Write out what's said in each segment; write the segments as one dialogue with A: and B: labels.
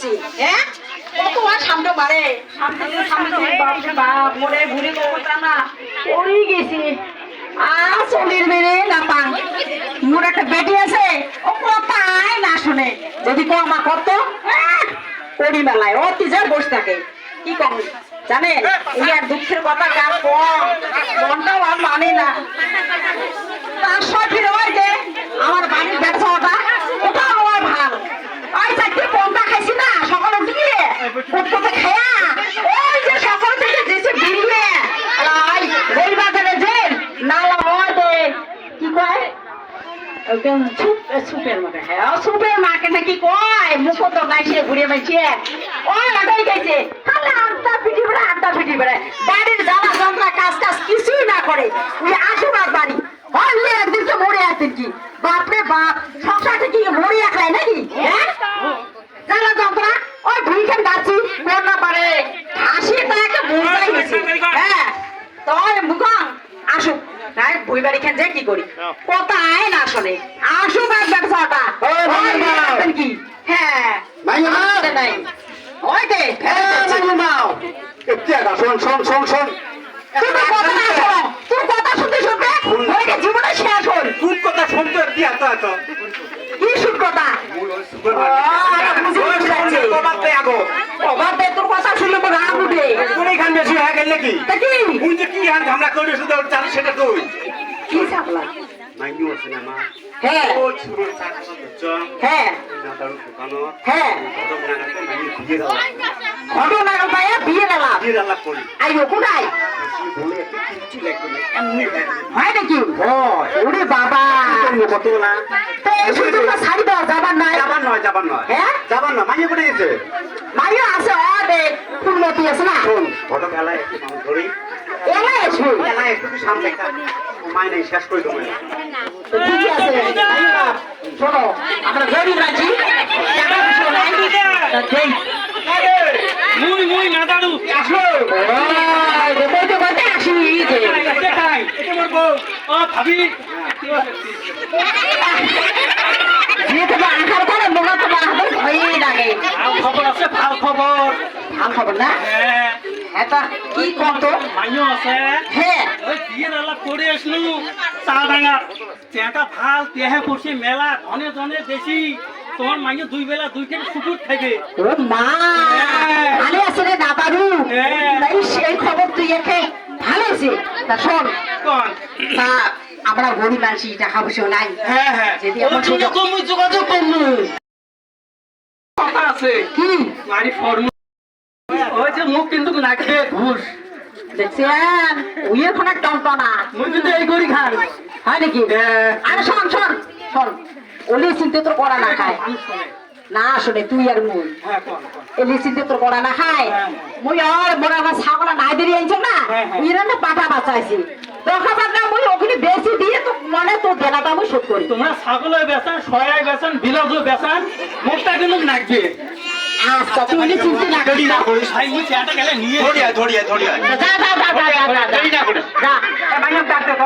A: আছে হ্যাঁ কত আর সামনে বাড়ে সামনে বাপ মরে ঘুরে করতে না পড়ে গেছি আর চলির মেরে না পান মোর একটা বেটি আছে ও কথাই না শুনে যদি কমা করতো পড়ি মেলায় ও তিজার বসে থাকে কি কম জানেন উনি আর দুঃখের কথা গান কম মনটাও আর মানে না তার সঠিক হয় যে আমার বাড়ির ব্যবসাটা ওটাও আমার ভাল ওই চারটে পন্থা খাইছি না সকালে দিয়ে ফুটফুটে খায়া ওই যে সকাল থেকে যেসে দিলে ওই বাজারে যে নালা হয় কি কয় সুপের মার্কেট হ্যাঁ সুপের মার্কেট নাকি কয় মুখ তো নাই সে ঘুরে বেড়াইছে ওই লাগাই গেছে খালি আড্ডা পিটি বেড়ায় বাড়ির জ্বালা যন্ত্রা কাজ কিছুই না করে ওই আশীর্বাদ বাড়ি হলে একদিন তো মরে একদিন কি বাপরে বাপ সংসারটা কি মরে একলাই নাকি হ্যাঁ জ্বালা যন্ত্রা ওই ভুইখান গাছি কোন না পারে হাসি তাকে মরে গেছে হ্যাঁ তোর মুখাং আসুক নাই বই বাড়ি খান যে কি করি কোথায় না শোনে আসুক আর ব্যবসাটা কি হ্যাঁ নাই ওই দে তোর কথা শুনতে শুনতে জীবনে শেষ হল
B: কোন কথা শুনতে দিয়া তো
A: কি শুন কথা তোর কথা শুনলে তো রাগ উঠে
B: কোন এখান বেশি হয়ে গেল নাকি কোন যে কি হান ঝামলা করে শুধু জানি সেটা তুই
A: কি ঝামলা
B: মাইনু আছে না মা
A: হ্যাঁ
B: ও ছোট চাকরি করছো
A: হ্যাঁ
B: না তার দোকান
A: হ্যাঁ
B: ঘটক নাগাতে মাইনু বিয়ে দাও
A: ঘটনা পায়া বিয়ে দিলাম
B: বিয়ে দাও করি
A: আইও কোথায়
B: বলে একটু কিছু লাগবে না এমনি
A: হয় নাকি ওরে বাবা
B: কত না
A: শুধু শাড়ি দাও যাবার নাই
B: যাবার নয়
A: হ্যাঁ
B: যাবার না মাইয়ে কোথায় গেছে
A: মাইয়া আছে অনেক ফুলমতি আছে না
B: শোন ঘটক এলায় একটু কাম করি
A: এলাই আসবো
B: এলায় একটু সামনে একটা মাই নাই শেষ করে দেবো
A: ঠিকই আছে শোনো আমরা গরিব আছি টাকা পয়সা নাই
C: মুই না দাদু
A: আসো বলতে বলতে আসি
C: ও ভাবি
A: আসার পরে মনে তো ভয়ই লাগে
C: খবর আছে ভাল খবর
A: ভাল খবর না
C: হ্যাঁ
A: এটা কি কত
C: মাইও আছে
A: হ্যাঁ
C: ওই বিয়ের আলাপ করে আসলু চা ডাঙার চেঁটা ভাল তেহে পড়ছে মেলা ধনে ধনে বেশি তোমার মাইও দুই বেলা দুই কেন শুকুর খাইবে
A: ও মা ভালো আছে রে না পারু তাই সেই খবর তুই একে ভালো আছে তা শোন
C: কোন
A: তা আমরা গরিব আছি টাকা পয়সা নাই
C: হ্যাঁ হ্যাঁ
A: যদি এমন
C: যোগাযোগ করলু কথা আছে
A: কি
C: মারি ফর্ম ওই যে মুখ কিন্তু না খেয়ে ঘুষ
A: দেখছেন ওই এখন এক টনটনা
C: মুই কিন্তু এই করি খান
A: হয় নাকি আরে শোন শোন শোন ওলি চিন্তে তোর করা না খায় না শুনে তুই আর মুই
C: হ্যাঁ কোন কোন
A: এলি চিন্তে তোর করা না খায় মুই আর মোরা আমার ছাগলা নাই বেরিয়ে আইছ না ওই রান্না পাটা বাঁচাইছি দেখা পাটা মুই ওখানে বেশি দিয়ে তো মনে তোর দেনাটা আমি শোধ করি
C: তোমরা ছাগলের বেচান সয়াই বেচান বিলাজও বেচান মুখটা কিন্তু নাকবে
A: আচ্ছা তুই এলি চিন্তে না করি না
C: ভাই মুই চেয়াটা গেলে নিয়ে
B: ধরিয়া
A: যা যা যা যা যা
B: দেরি না করিস
A: যা
B: মাইয়ে ডাকতে তো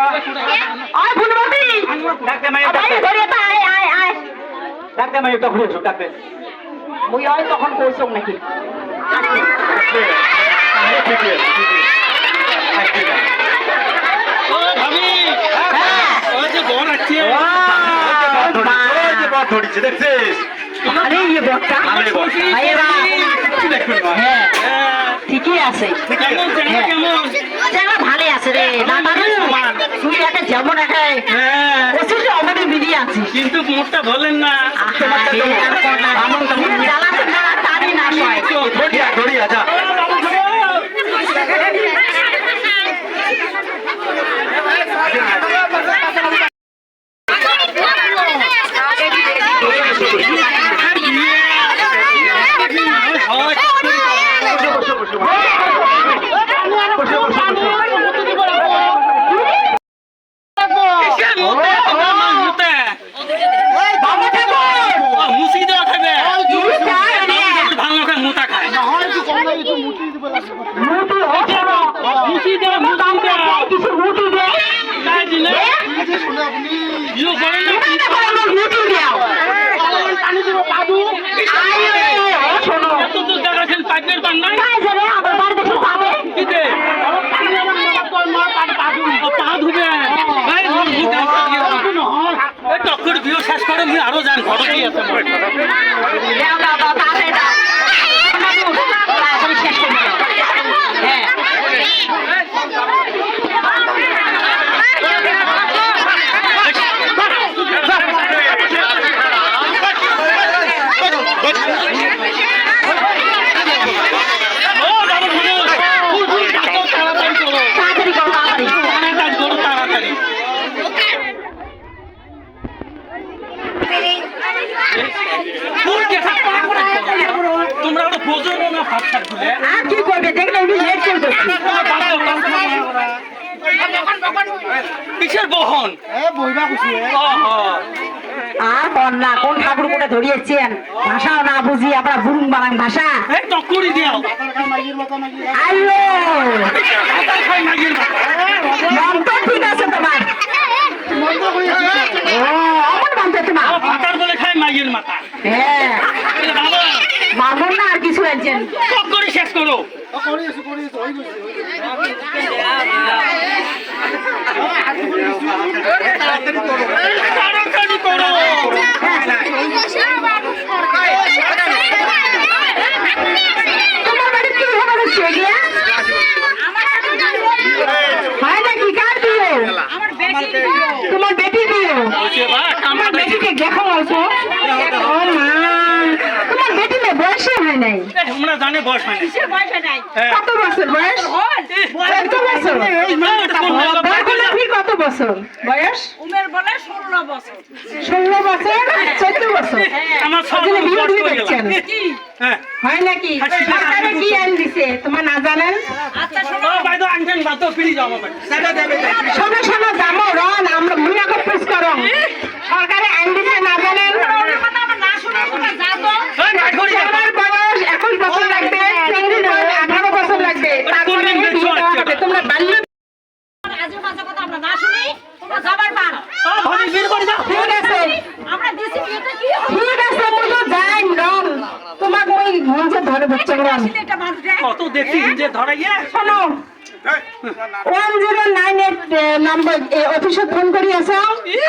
A: ওই ফুলমতি
B: ডাকতে মাইয়ে
A: আয় ধরে তা আয় আয় আয়
B: ডাকতে মাইয়ে তো ঘুরে ডাকতে
A: মুই ওই তখন কইছম নাকি
C: ও ভাবি ওই যে বড় আছে
B: ধরিছে দেখছিস
A: আরে এই বটটা ভাইরা হ্যাঁ ঠিকই আছে
C: কেমন চেনা কেমন
A: জানা ভালো আছে রে না মানে তুই একটা যেমন একটা ওষুধ অমনে মিলিয়ে আছিস
C: কিন্তু মুখটা ধরলেন না
A: জ্বালাতে না তারই না
B: ধরিয়া যা
C: মুসি দেওয়া খাবে করে মুই আরো যান ঘর কি আছে মোর
A: দাও দাও দাও তাড়াতাড়ি দাও তাড়াতাড়ি শেষ করে দাও হ্যাঁ
C: ও বাবু তাড়াতাড়ি করো
A: তাড়াতাড়ি করো তাড়াতাড়ি
C: অনেক কাজ করো তাড়াতাড়ি তোমরা ওটা বোঝো না হাত ছাড় খুলে
A: আর কি করবে দেখলে আমি লেট করবো
C: কিসের বহন
A: আর বন্যা কোন ঠাকুর কোটে ধরিয়েছেন ভাষাও না বুঝি আপনার বুরুং বানাং ভাষা
C: এই টকুরি দিও
A: আইয়ো
C: খাই মাগির
A: মন তো ঠিক আছে তোমার ও অমন মন তো তোমার
C: ভাতার বলে খাই মাগির মাথা
A: হ্যাঁ
C: বাবা
A: মামুন না আর কিছু একজন
C: টকুরি শেষ করো তাড়াতাড়ি করো
A: তোমার বাড়ি কি হবে হচ্ছে গিয়া হয় নাকি কার বিয়ে তোমার বেটি বিয়ে
C: বলছে বা
A: আমার
C: কামড়
A: বেটিকে দেখো অল্প ও মা তোমার বেটি না বয়সে হয় নাই
C: তোমরা জানে বয়স হয় না
A: কত বছর বয়স কত বছর বয়স কত বছর বয়স
D: উমের বলে 16 বছর
A: 16 বছর 14 বছর
C: আমার সব
A: আপনি বিয়ে
C: কষ্ট
A: দিতে
C: হয়ে গেল
A: দেখছেন
C: হ্যাঁ
A: হয় নাকি সরকারে কি আইন দিছে তোমার না জানেন
D: আচ্ছা শোনো
C: ও ভাই তো আনছেন বা তো ফিরে যাও আমার
A: শোনো শোনো জামো রন আমরা মুনাকে পুষ করো সরকারে আইন দিছে না জানেন
D: ওর কথা আমার না শুনে তোমরা যাও তো
C: এই ভাই করি
A: তোমার বয়স 21 বছর লাগবে চিংড়ির বয়স 18 বছর লাগবে তারপরে বিয়ে দেওয়া হবে তোমরা বাল্য
D: আজে বাজে কথা আমরা না শুনি তোমরা যাবার পার
C: ও ভাই বের করে দাও
A: ঠিক আছে
D: আমরা দিছি বিয়েটা কি হবে
A: ঠিক আছে মুজো যাই রন তোমাকে ওই মঞ্চে ধরে বচ্চা রন
D: এটা মানুষ রে
C: কত দেখছি যে ধরাইয়া
A: শোনো 1098 নম্বর অফিসে ফোন করি আছো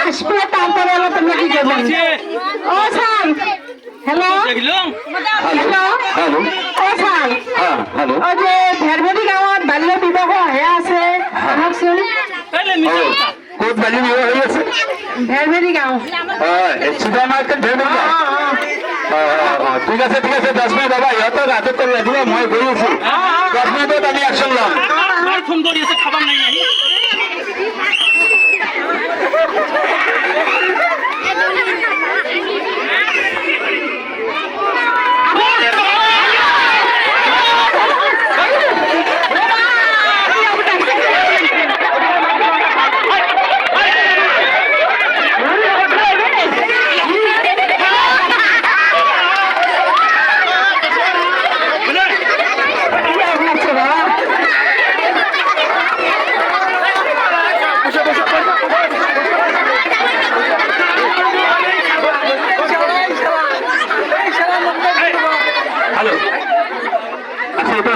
A: আসবে তারপরে হলো তুমি কি করবেন ও স্যার হ্যালো
C: দেখলাম
A: হ্যালো ও স্যার
E: হ্যালো
A: ওই যে ভেরভেরি গাঁৱত বাল্য বিবাহ হয়ে আছে আহকচোন
C: তাহলে মিছে কথা
E: ক'ত বালি বিবাহ হৈ আছে
A: ভেৰভেৰি গাঁও
E: চুপাৰ মাৰ্কেট ভেৰভেৰি ঠিক আছে 10 মিনিট বাবা ইহঁতক আটক কৰি ৰাখিব মই গৈ আছো 10 মিনিটত আমি একশ্যন ল'ম
C: আর ফোন করি আছে খাবার নাই নাই
E: হ্যালো আচ্ছা এটা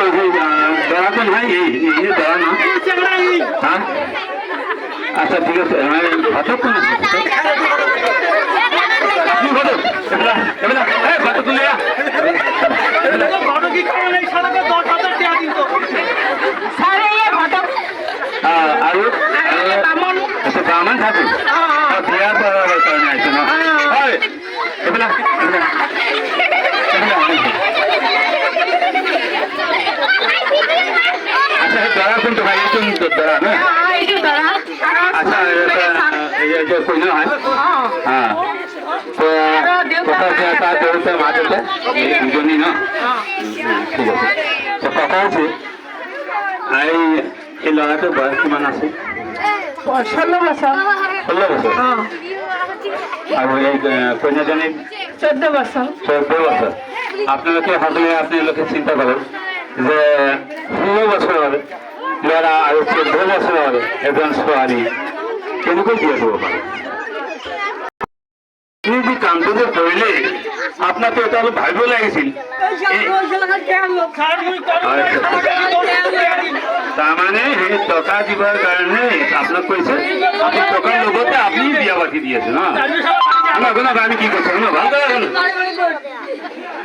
E: দৰা তো নাই এই দৰা না হ্যাঁ আচ্ছা ঠিক আছে ঘটক কোন আছে আপনি ঘটক ঘটক তুলে
C: বড় কি কারণ এই সারাকে 10,000 টাকা দিন তো
A: স্যার এই ঘটক
E: আৰু
A: বামন
E: আচ্ছা ব্ৰাহ্মণ ঠাকুৰ বিয়া কৰাৰ কাৰণে আহিছে ন হয় এইবিলাক আচ্ছা দৰা কোনটো ভাই এইটো দৰা ন
A: এইটো ধৰা
E: আচ্ছা এটা কইন হয় হ্যাঁ তো তার দেউতা মা দেউতা এই দুজনই ন ঠিক আছে তো কথা আছে এই ল'ৰাটোৰ বয়স কিমান আছে
A: 16 বছৰ
E: 16 বছৰ আৰু এই কন্যাজনী
A: 14 বছৰ
E: 14 বছর আপনাদেরকে সকলে আপনাদেরকে চিন্তা করেন যে 16 বছর হবে ল'ৰা আৰু 14 বছর হবে এজন ছোৱালী কেনেকৈ বিয়া দিব পাৰে তুমি যে কামটো যে কৰিলে আপনার তো এটা অলপ ভাবিব লাগিছিল
C: স্যার মুই করব
E: তাৰমানে সেই টকা দিবৰ কাৰণে আপোনাক কৈছে আপুনি টকাৰ লগতে আপুনি বিয়া পাতি দি আছে ন আমার কোনো আমি কি করছি আমার ভালো করে না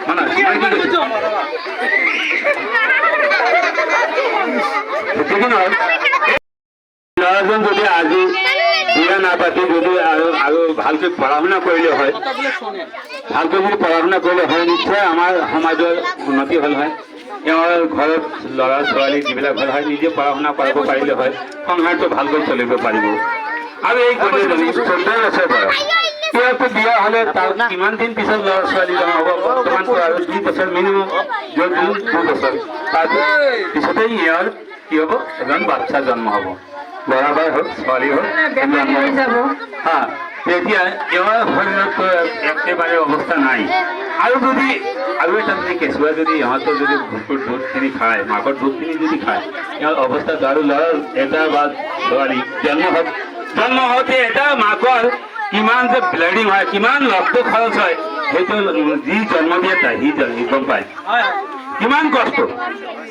E: মানে কি করছি ঠিক না ল'ৰাজন যদি আজি বিয়া নাপাতি যদি আৰু ভালকে পঢ়া শুনা কৰিলে হয় ভালকে যদি পঢ়া শুনা কৰিলে হয় নিশ্চয় আমাৰ সমাজৰ উন্নতি হ'ল হয় এওঁৰ ঘৰত ল'ৰা ছোৱালী যিবিলাক হ'ল হয় নিজে পঢ়া শুনা কৰাব পাৰিলে হয় সংসাৰটো ভালকৈ চলিব পাৰিব আৰু এই গোটেইজনী 14 বছৰ বয়স ইয়াতো বিয়া হ'লে তাৰ কিমান দিন পিছত ল'ৰা ছোৱালী জন্ম হ'ব বৰ্তমানতো আৰু 2 বছৰ মিনিমাম 2 বছৰ তাৰ পিছতে ইয়াৰ কি হ'ব এজন বাচ্চা জন্ম হ'ব ল'ৰা বাই হওক ছোৱালী হওক হা তেতিয়া এওঁৰ শৰীৰততো একেবাৰে অৱস্থা নাই আৰু যদি আৰু এটা যদি কেঁচুৱা যদি ইহঁতৰ যদি ভুকুৰ দুধখিনি খায় মাকৰ দুধখিনি যদি খায় ইয়াৰ অৱস্থাটো আৰু ল'ৰাৰ এটা বা ছোৱালী জন্ম হওঁতে এটা মাকৰ কিমান যে ব্লিডিং হয় কিমান ৰক্ত খৰচ হয় সেইটো যি জন্ম দিয়ে তাই সি গম পায় কিমান কষ্ট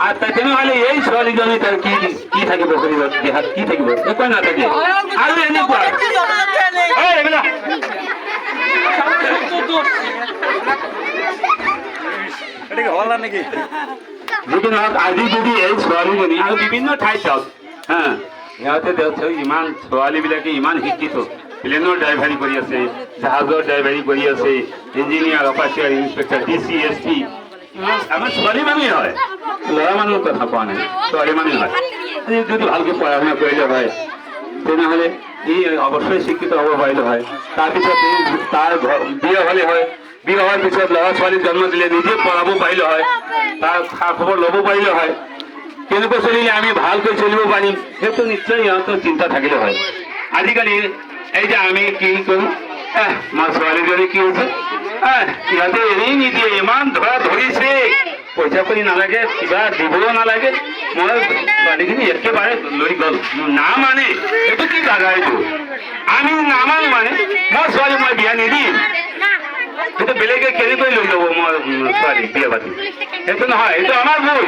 E: আর তাই তেনেহলে এই ছোৱালীজনী তাৰ কি থাকিব শৰীৰত দেহাত কি থাকিব একো নাথাকে আৰু এনেকুৱা এইবিলাক যদি নহওক আজি যদি এই ছোৱালীজনী আৰু বিভিন্ন ঠাইত যাওক হা সিহঁতে ইমান ছোৱালীবিলাকে ইমান শিক্ষিত প্লেনৰ ড্ৰাইভাৰী কৰি আছে জাহাজৰ ড্ৰাইভাৰী কৰি আছে engineer officer inspector DC SP আমার ছোৱালী মানুহে হয় ল'ৰা মানুহৰ কথা কোৱা নাই ছোৱালী মানুহে হয় যদি ভালকে পঢ়া শুনা কৰিলে হয় তেনেহ'লে ই অৱশ্যই শিক্ষিত হ'ব পাৰিলে হয় তাৰপিছত তাৰ বিয়া হ'লে হয় বিয়া হোৱাৰ পিছত ল'ৰা ছোৱালী জন্ম দিলে নিজে পঢ়াব পাৰিলে হয় তাৰ খা খবৰ ল'ব পাৰিলে হয় কেনেকৈ চলিলে আমি ভালকৈ চলিব পাৰিম সেইটো নিশ্চয় ইহঁতৰ চিন্তা থাকিলে হয় আজিকালি এই যে আমি কি কৰোঁ মোৰ ছোৱালীজনী কি হৈছে ইহঁতে এৰি নিদিয়ে ইমান ধৰা ধৰিছে পইচা পাতি নালাগে কিবা দিবও নালাগে মই ছোৱালীখিনি একেবাৰে লৈ গ'ল না মানে এইটো কি জাগা এইটো আমি নামানো মানে মই ছোৱালী মই বিয়া নিদিম সেইটো বেলেগে কেনেকৈ লৈ যাব মই ছোৱালী বিয়া পাতি সেইটো নহয় এইটো আমাৰ ভুল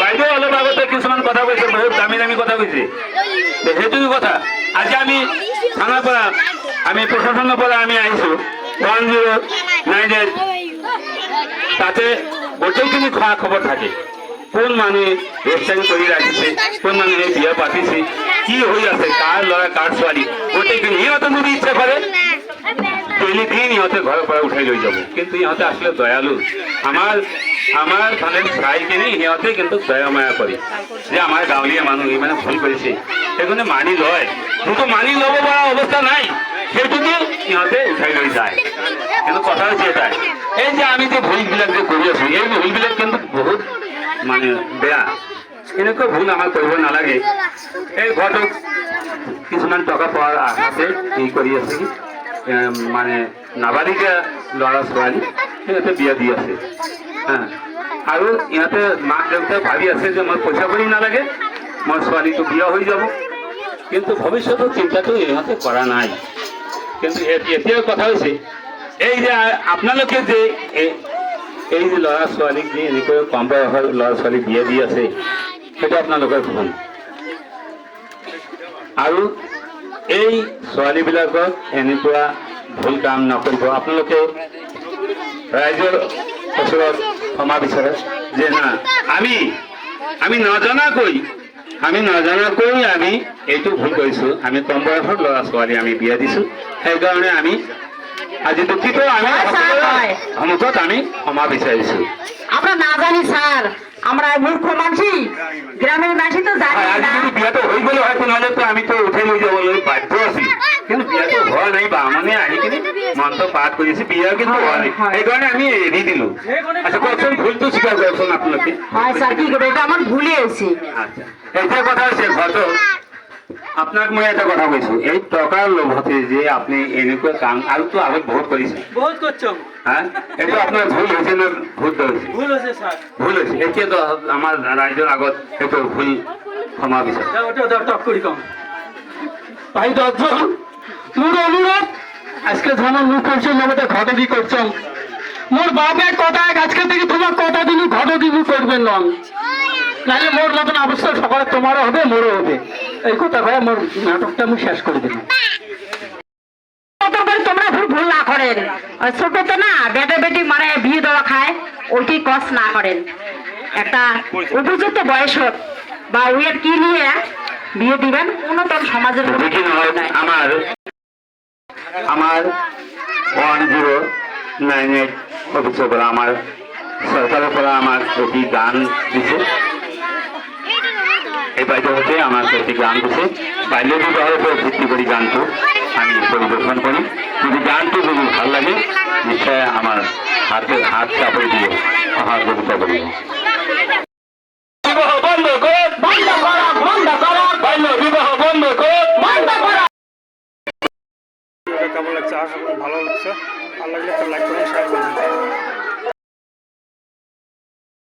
E: বাইদেউ অলপ আগতে কিছুমান কথা কৈছে বহুত দামী দামী কথা কৈছে সেইটো কথা আজি আমি থানাৰ পৰা আমি প্ৰশাসনৰ পৰা আমি আহিছোঁ 1098 তাতে গোটেইখিনি খোৱা খবৰ থাকে কোন মানুহে ৰেজিষ্ট্ৰেশ্যন কৰি ৰাখিছে কোন মানুহে বিয়া পাতিছে কি হৈ আছে কাৰ ল'ৰা কাৰ ছোৱালী গোটেইখিনি সিহঁতে যদি ইচ্ছা কৰে ডেইলি দিন ইহঁতে ঘৰৰ পৰা উঠাই লৈ যাব কিন্তু ইহঁতে আসলে দয়ালু আমাৰ ফালে চাই কিনে সিহঁতে কিন্তু দয়া মায়া কৰে যে আমাৰ গাঁৱলীয়া মানুহ ইমানে ভুল কৰিছে সেইকাৰণে মানি লয় কিন্তু মানি ল'ব পৰা অৱস্থা নাই সেইটোকে সিহঁতে উঠাই লৈ যায় কিন্তু কথা হৈছে এটাই এই যে আমি যে ভুলবিলাক যে কৰি আছো এই ভুলবিলাক কিন্তু বহুত মানে বেয়া এনেকুৱা ভুল আমাৰ কৰিব নালাগে এই ঘৰটোক কিছুমান টকা পোৱাৰ আশাতে ই কৰি আছে কি মানে নাবালিকা ল'ৰা ছোৱালী সিহঁতে বিয়া দি আছে হা আৰু ইহঁতে মাক দেউতাক ভাবি আছে যে মই পইচা কৰি নালাগে মোৰ ছোৱালীটো বিয়া হৈ যাব কিন্তু ভৱিষ্যতৰ চিন্তাটো ইহঁতে কৰা নাই কিন্তু এতিয়াৰ কথা হৈছে এই যে আপোনালোকে যে এই যে ল'ৰা ছোৱালীক যে এনেকৈ কম বয়সৰ ল'ৰা ছোৱালীক বিয়া দি আছে সেইটো আপোনালোকৰ ভুল আৰু এই ছোৱালীবিলাকক এনেকুৱা ভুল কাম নকৰিব আপোনালোকে ৰাইজৰ ওচৰত ক্ষমা বিচাৰে যে না আমি নজনাকৈ আমি এইটো ভুল কৰিছোঁ আমি কম বয়সৰ ল'ৰা ছোৱালী আমি বিয়া দিছোঁ সেইকাৰণে আমি আজি দুঃখিত আমি সন্মুখত আমি ক্ষমা বিচাৰিছোঁ
A: আমরা না জানি স্যার আমরা মূর্খ মানসি গ্রামের মানসি তো জানি
E: আজি
A: না
E: যদি বিয়াটো হৈ গ'লে হয় তেনেহ'লে তো আমি তো উঠাই লৈ যাবলৈ বাধ্য আছিল কিন্তু বিয়াটো হোৱা নাই বামুণে আহি কিনে মন্ত্ৰ পাঠ কৰিছে বিয়া কিন্তু হোৱা নাই সেইকাৰণে আমি এৰি দিলো আচ্ছা কওকচোন ভুলটো স্বীকাৰ কৰকচোন আপোনালোকে
A: হয় স্যার কি করবো এটা আমার ভুলে আছে
E: আচ্ছা এতিয়া কথা হৈছে ঘৰটো আপোনাক মই এটা কথা কৈছো এই টকাৰ লোভতে যে আপুনি এনেকুৱা কাম আৰুতো আগত বহুত কৰিছে
C: বহুত করছো
E: হা এইটো আপোনাৰ ভুল হৈছে নে ভুল হৈছে
C: ভুল হয়েছে স্যার
E: ভুল হৈছে এতিয়াতো আমাৰ ৰাইজৰ আগত এইটো ভুল ক্ষমা বিচাৰ
C: ওটা টক করি কম ভাই দশজন মোর অনুরোধ আজকে যেমন মুখ করছেন আমাদের ঘটে দি করছেন মোর বাপের কথা আজকে থেকে তোমার কথা দিনু ঘটে দিনু করবেন না নাহলে মোর মতন অবস্থা সকালে তোমারও হবে মোরও হবে এই কথা ভাই মোর নাটকটা আমি শেষ করে দিলাম
A: মতন করে তোমরা ভুল না করেন। আর ছোট তো না বেটে বেটি মানে বিয়ে দেওয়া খায় ওইটি কস না করেন। একটা উপযুক্ত বয়স হোক বা ওয়ের কি নিয়ে বিয়ে দিবেন উন্নতন সমাজের কোনো
E: দেখি না
A: নাই।
E: আমার 1098 অফিসে করে আমার সরকারের করে আমার একটি গান দিছে, এই বাড়িতে হচ্ছে আমার একটি গান দিছে, বাল্য বিবাহের উপর ভিত্তি করি গানটি আমি পরিবেশন করি। যদি গানটি যদি ভালো লাগে নিশ্চয় আমার হাত চাপড়ে দিয়ে সহযোগিতা করি।